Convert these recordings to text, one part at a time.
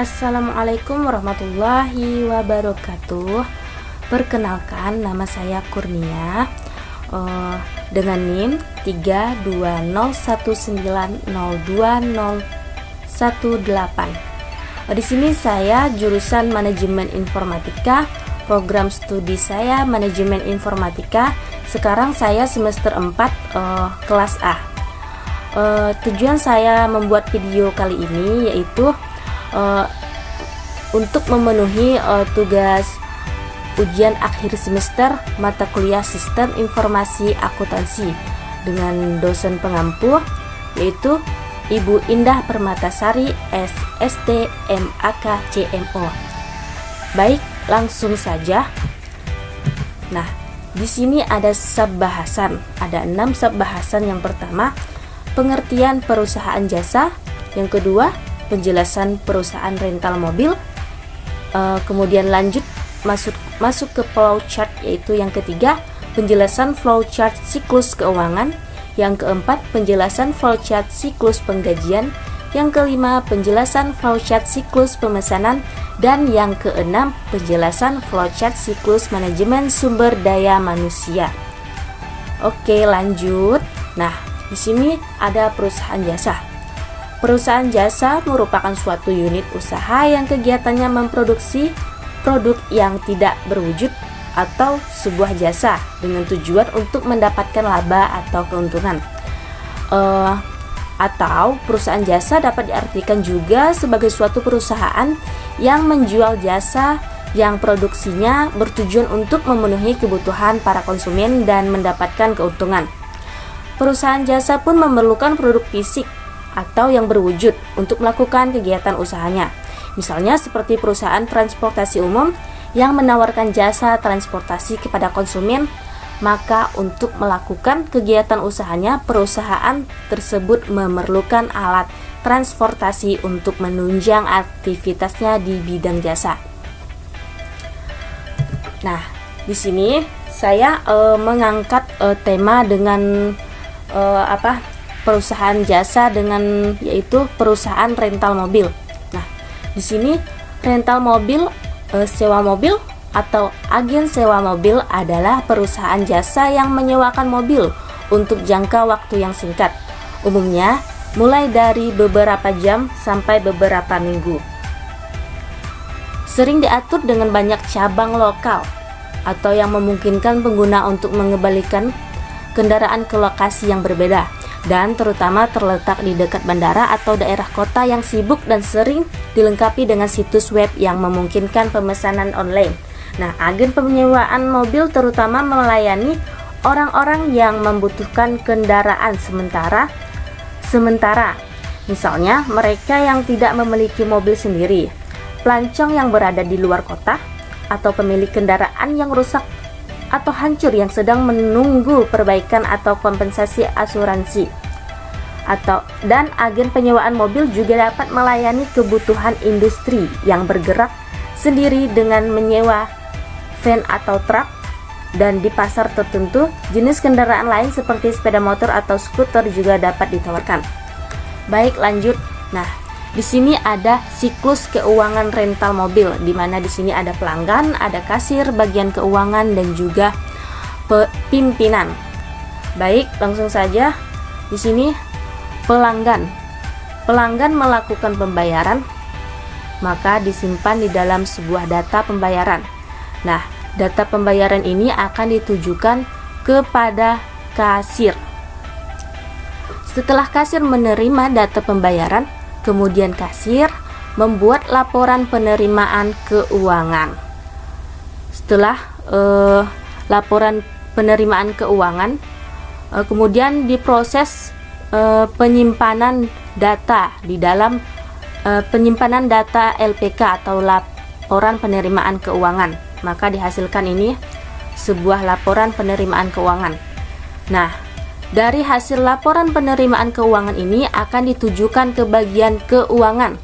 Assalamualaikum warahmatullahi wabarakatuh. Perkenalkan, nama saya Kurnia dengan NIM 32019020018. Di sini saya jurusan Manajemen Informatika, program studi saya Manajemen Informatika. Sekarang saya semester 4 kelas A. Tujuan saya membuat video kali ini yaitu untuk memenuhi tugas ujian akhir semester mata kuliah Sistem Informasi Akuntansi dengan dosen pengampu yaitu Ibu Indah Permatasari SST MAK CMO. Baik, langsung saja. Nah, di sini ada sub-bahasan, ada 6 sub-bahasan. Yang pertama, pengertian perusahaan jasa. Yang kedua, penjelasan perusahaan rental mobil. Kemudian lanjut masuk ke flowchart, yaitu yang ketiga, penjelasan flowchart siklus keuangan. Yang keempat, penjelasan flowchart siklus penggajian. Yang kelima, penjelasan flowchart siklus pemesanan. Dan yang keenam, penjelasan flowchart siklus manajemen sumber daya manusia. Oke, lanjut. Nah, di sini ada perusahaan jasa. Perusahaan jasa merupakan suatu unit usaha yang kegiatannya memproduksi produk yang tidak berwujud atau sebuah jasa dengan tujuan untuk mendapatkan laba atau keuntungan. Atau perusahaan jasa dapat diartikan juga sebagai suatu perusahaan yang menjual jasa yang produksinya bertujuan untuk memenuhi kebutuhan para konsumen dan mendapatkan keuntungan. Perusahaan jasa pun memerlukan produk fisik atau yang berwujud untuk melakukan kegiatan usahanya. Misalnya seperti perusahaan transportasi umum yang menawarkan jasa transportasi kepada konsumen, maka untuk melakukan kegiatan usahanya, perusahaan tersebut memerlukan alat transportasi untuk menunjang aktivitasnya di bidang jasa. Nah, di sini saya mengangkat tema dengan perusahaan jasa dengan yaitu perusahaan rental mobil. Nah, di sini rental mobil, sewa mobil atau agen sewa mobil adalah perusahaan jasa yang menyewakan mobil untuk jangka waktu yang singkat. Umumnya mulai dari beberapa jam sampai beberapa minggu. Sering diatur dengan banyak cabang lokal atau yang memungkinkan pengguna untuk mengembalikan kendaraan ke lokasi yang berbeda, dan terutama terletak di dekat bandara atau daerah kota yang sibuk dan sering dilengkapi dengan situs web yang memungkinkan pemesanan online. Nah, agen penyewaan mobil terutama melayani orang-orang yang membutuhkan kendaraan sementara. Misalnya, mereka yang tidak memiliki mobil sendiri, pelancong yang berada di luar kota, atau pemilik kendaraan yang rusak atau hancur yang sedang menunggu perbaikan atau kompensasi asuransi. Dan agen penyewaan mobil juga dapat melayani kebutuhan industri yang bergerak sendiri dengan menyewa van atau truk, dan di pasar tertentu jenis kendaraan lain seperti sepeda motor atau skuter juga dapat ditawarkan. Baik, lanjut. Nah, di sini ada siklus keuangan rental mobil, di mana di sini ada pelanggan, ada kasir, bagian keuangan, dan juga pimpinan. Baik, langsung saja. Di sini pelanggan melakukan pembayaran, maka disimpan di dalam sebuah data pembayaran. Nah, data pembayaran ini akan ditujukan kepada kasir. Setelah kasir menerima data pembayaran, kemudian kasir membuat laporan penerimaan keuangan. Setelah laporan penerimaan keuangan, kemudian diproses penyimpanan data di dalam penyimpanan data LPK atau laporan penerimaan keuangan. Maka dihasilkan ini sebuah laporan penerimaan keuangan. Nah, dari hasil laporan penerimaan keuangan ini akan ditujukan ke bagian keuangan.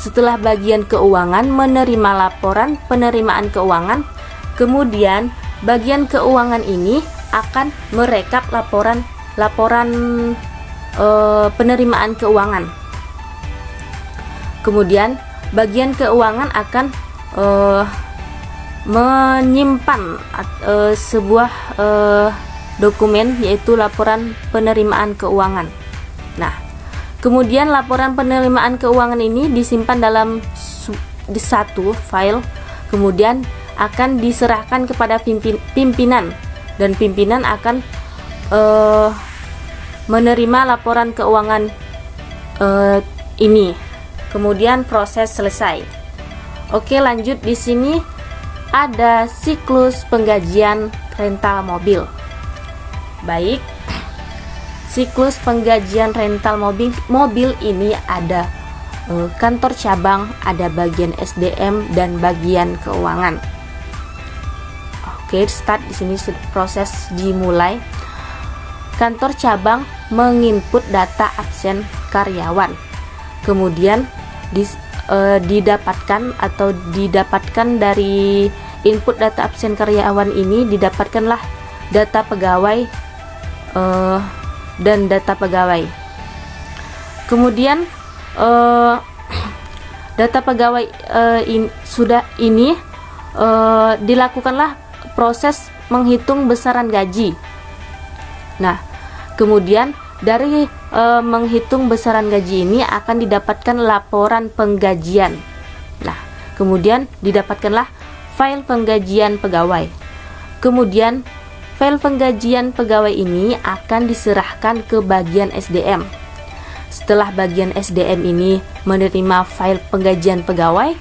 Setelah bagian keuangan menerima laporan penerimaan keuangan, kemudian bagian keuangan ini akan merekap laporan penerimaan keuangan. Kemudian bagian keuangan akan menyimpan sebuah dokumen, yaitu laporan penerimaan keuangan. Nah, kemudian laporan penerimaan keuangan ini disimpan dalam di satu file, kemudian akan diserahkan kepada pimpinan, dan pimpinan akan menerima laporan keuangan ini. Kemudian proses selesai. Oke, lanjut. Di sini ada siklus penggajian rental mobil. Baik, siklus penggajian rental mobil ini ada kantor cabang, ada bagian SDM dan bagian keuangan. Oke, start. Di sini proses dimulai. Kantor cabang menginput data absen karyawan, kemudian didapatkan dari input data absen karyawan ini didapatkanlah data pegawai dan data pegawai. Kemudian data pegawai dilakukanlah proses menghitung besaran gaji. Nah, kemudian dari menghitung besaran gaji ini akan didapatkan laporan penggajian. Nah, kemudian didapatkanlah file penggajian pegawai. Kemudian file penggajian pegawai ini akan diserahkan ke bagian SDM. Setelah bagian SDM ini menerima file penggajian pegawai,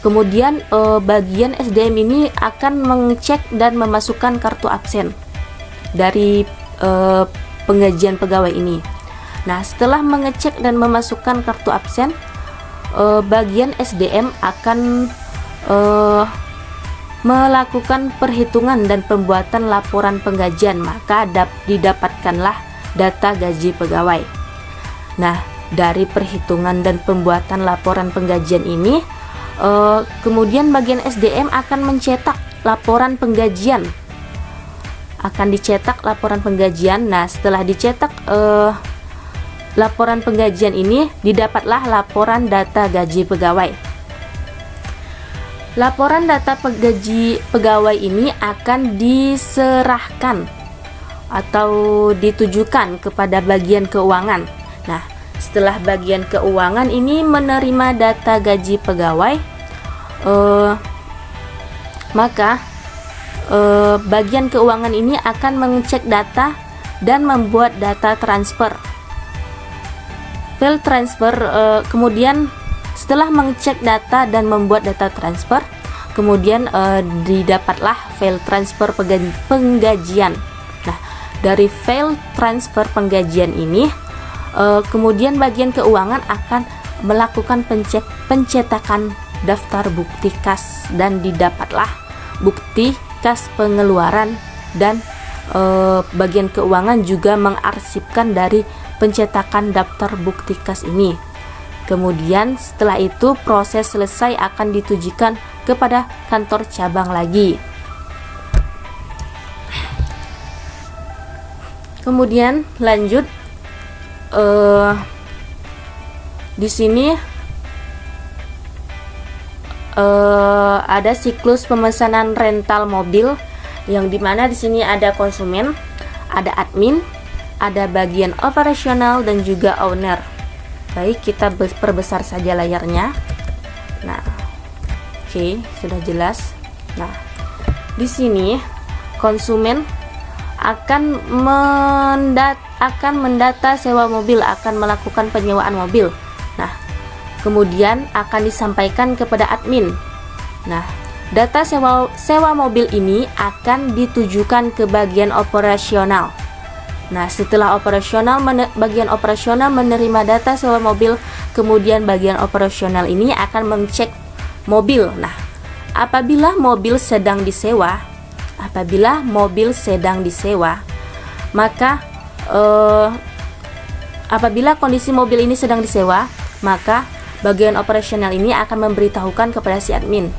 kemudian bagian SDM ini akan mengecek dan memasukkan kartu absen dari penggajian pegawai ini. Nah, setelah mengecek dan memasukkan kartu absen, bagian SDM akan melakukan perhitungan dan pembuatan laporan penggajian, maka didapatkanlah data gaji pegawai. Nah, dari perhitungan dan pembuatan laporan penggajian ini, kemudian bagian SDM akan mencetak laporan penggajian. Akan dicetak laporan penggajian. Nah, setelah dicetak laporan penggajian ini, didapatlah laporan data gaji pegawai. Laporan data gaji pegawai ini akan diserahkan atau ditujukan kepada bagian keuangan. Nah, setelah bagian keuangan ini menerima data gaji pegawai, maka bagian keuangan ini akan mengecek data dan membuat data transfer. File transfer, kemudian setelah mengecek data dan membuat data transfer, kemudian didapatlah file transfer penggajian. Nah, dari file transfer penggajian ini, kemudian bagian keuangan akan melakukan pencetakan daftar bukti kas, dan didapatlah bukti kas pengeluaran, dan bagian keuangan juga mengarsipkan dari pencetakan daftar bukti kas ini. Kemudian setelah itu proses selesai akan ditujukan kepada kantor cabang lagi. Kemudian lanjut, di sini ada siklus pemesanan rental mobil, yang dimana di sini ada konsumen, ada admin, ada bagian operasional, dan juga owner. Baik, kita perbesar saja layarnya. Nah, oke, sudah jelas. Nah, di sini konsumen akan mendata sewa mobil, akan melakukan penyewaan mobil. Nah, kemudian akan disampaikan kepada admin. Nah, data sewa mobil ini akan ditujukan ke bagian operasional. Nah, setelah bagian operasional menerima data sewa mobil, kemudian bagian operasional ini akan mengecek mobil. Nah, apabila mobil sedang disewa, maka apabila kondisi mobil ini sedang disewa, maka bagian operasional ini akan memberitahukan kepada si admin,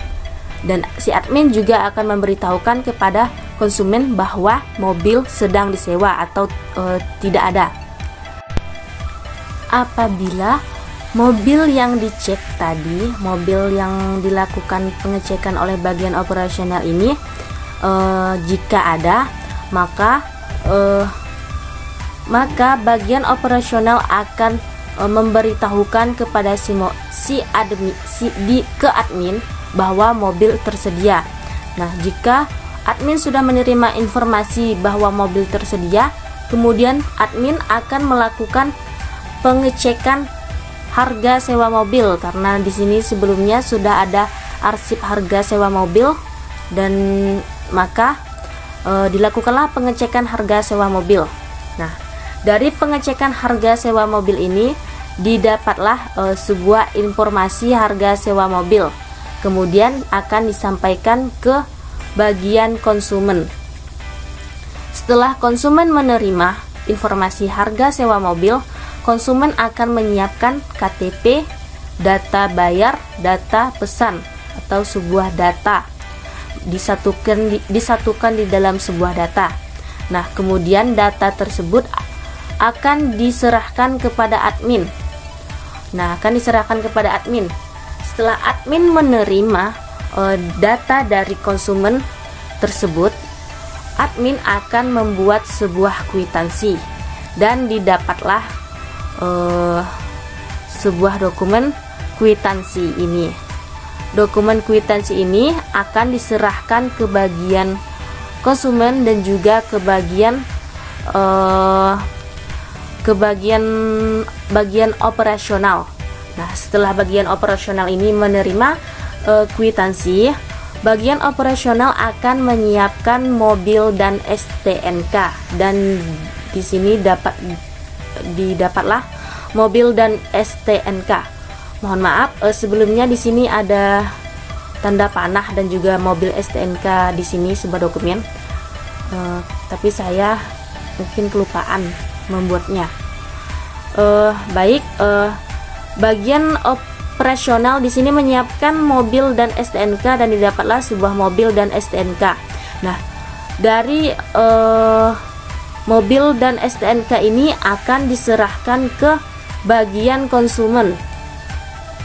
dan si admin juga akan memberitahukan kepada konsumen bahwa mobil sedang disewa atau tidak ada. Apabila mobil yang dicek tadi, mobil yang dilakukan pengecekan oleh bagian operasional ini, jika ada, maka bagian operasional akan memberitahukan kepada admin bahwa mobil tersedia. Nah, jika admin sudah menerima informasi bahwa mobil tersedia, kemudian admin akan melakukan pengecekan harga sewa mobil, karena di sini sebelumnya sudah ada arsip harga sewa mobil, dan maka dilakukanlah pengecekan harga sewa mobil. Nah, dari pengecekan harga sewa mobil ini didapatlah sebuah informasi harga sewa mobil, kemudian akan disampaikan ke bagian konsumen. Setelah konsumen menerima informasi harga sewa mobil, konsumen akan menyiapkan KTP, data bayar, data pesan, atau sebuah data disatukan di dalam sebuah data. Nah, kemudian data tersebut akan diserahkan kepada admin. Setelah admin menerima data dari konsumen tersebut, admin akan membuat sebuah kwitansi, dan didapatlah sebuah dokumen kwitansi ini. Dokumen kwitansi ini akan diserahkan ke bagian konsumen dan juga ke bagian bagian operasional. Nah, setelah bagian operasional ini menerima kwitansi, bagian operasional akan menyiapkan mobil dan STNK, dan di sini didapatlah mobil dan STNK. Mohon maaf, sebelumnya di sini ada tanda panah dan juga mobil STNK di sini sebuah dokumen, tapi saya mungkin kelupaan membuatnya. Bagian operasional di sini menyiapkan mobil dan STNK, dan didapatlah sebuah mobil dan STNK. Nah, dari mobil dan STNK ini akan diserahkan ke bagian konsumen.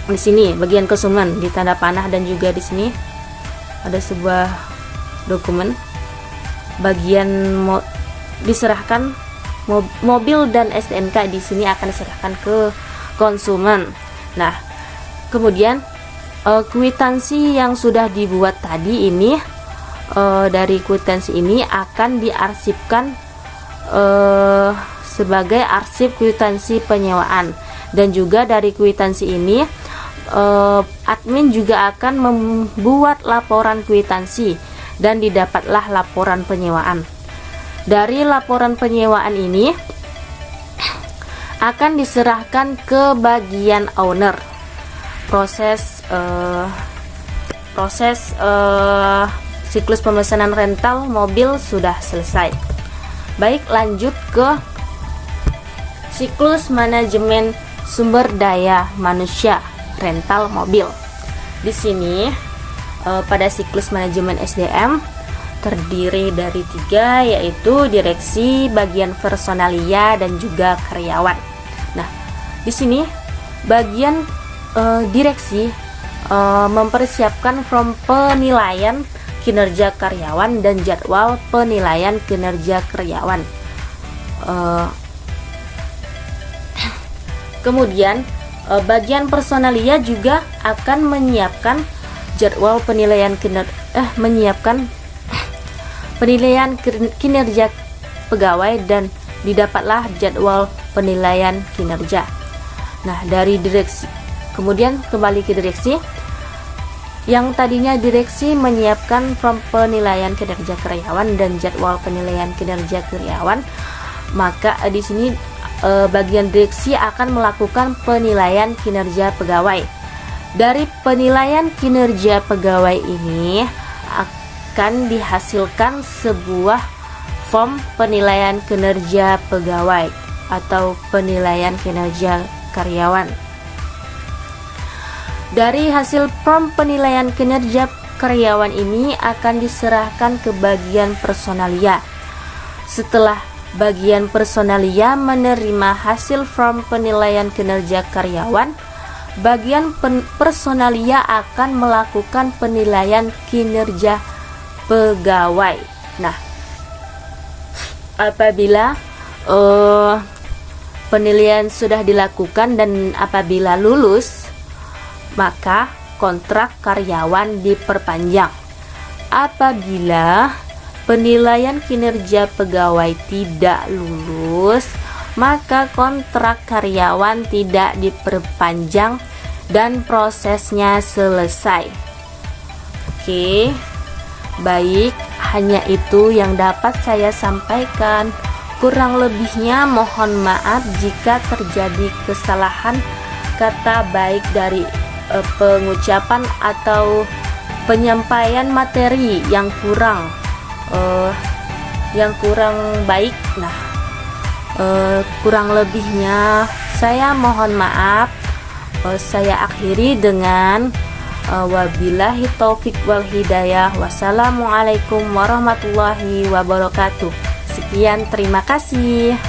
Di sini bagian konsumen ditanda panah, dan juga di sini ada sebuah dokumen. Diserahkan mobil dan STNK di sini akan diserahkan ke konsumen. Nah, kemudian kwitansi yang sudah dibuat tadi ini, dari kwitansi ini akan diarsipkan sebagai arsip kwitansi penyewaan, dan juga dari kwitansi ini admin juga akan membuat laporan kwitansi, dan didapatlah laporan penyewaan. Dari laporan penyewaan ini akan diserahkan ke bagian owner. Proses siklus pemesanan rental mobil sudah selesai. Baik, lanjut ke siklus manajemen sumber daya manusia rental mobil. Di sini pada siklus manajemen SDM terdiri dari 3, yaitu direksi, bagian personalia, dan juga karyawan. Nah, di sini bagian direksi mempersiapkan form penilaian kinerja karyawan dan jadwal penilaian kinerja karyawan. Kemudian bagian personalia juga akan menyiapkan jadwal penilaian kinerja pegawai, dan didapatlah jadwal penilaian kinerja. Nah, dari direksi kemudian kembali ke direksi. Yang tadinya direksi menyiapkan form penilaian kinerja karyawan dan jadwal penilaian kinerja karyawan, maka di sini bagian direksi akan melakukan penilaian kinerja pegawai. Dari penilaian kinerja pegawai ini akan dihasilkan sebuah form penilaian kinerja pegawai atau penilaian kinerja karyawan. Dari hasil form penilaian kinerja karyawan ini akan diserahkan ke bagian personalia. Setelah bagian personalia menerima hasil form penilaian kinerja karyawan, bagian personalia akan melakukan penilaian kinerja pegawai. Nah, apabila penilaian sudah dilakukan dan apabila lulus, maka kontrak karyawan diperpanjang. Apabila penilaian kinerja pegawai tidak lulus, maka kontrak karyawan tidak diperpanjang dan prosesnya selesai. Oke, baik, hanya itu yang dapat saya sampaikan. Kurang lebihnya mohon maaf jika terjadi kesalahan kata baik dari pengucapan atau penyampaian materi yang kurang baik. Nah, kurang lebihnya saya mohon maaf. Saya akhiri dengan wabillahi taufik wal hidayah. Wassalamualaikum warahmatullahi wabarakatuh. Sekian, terima kasih.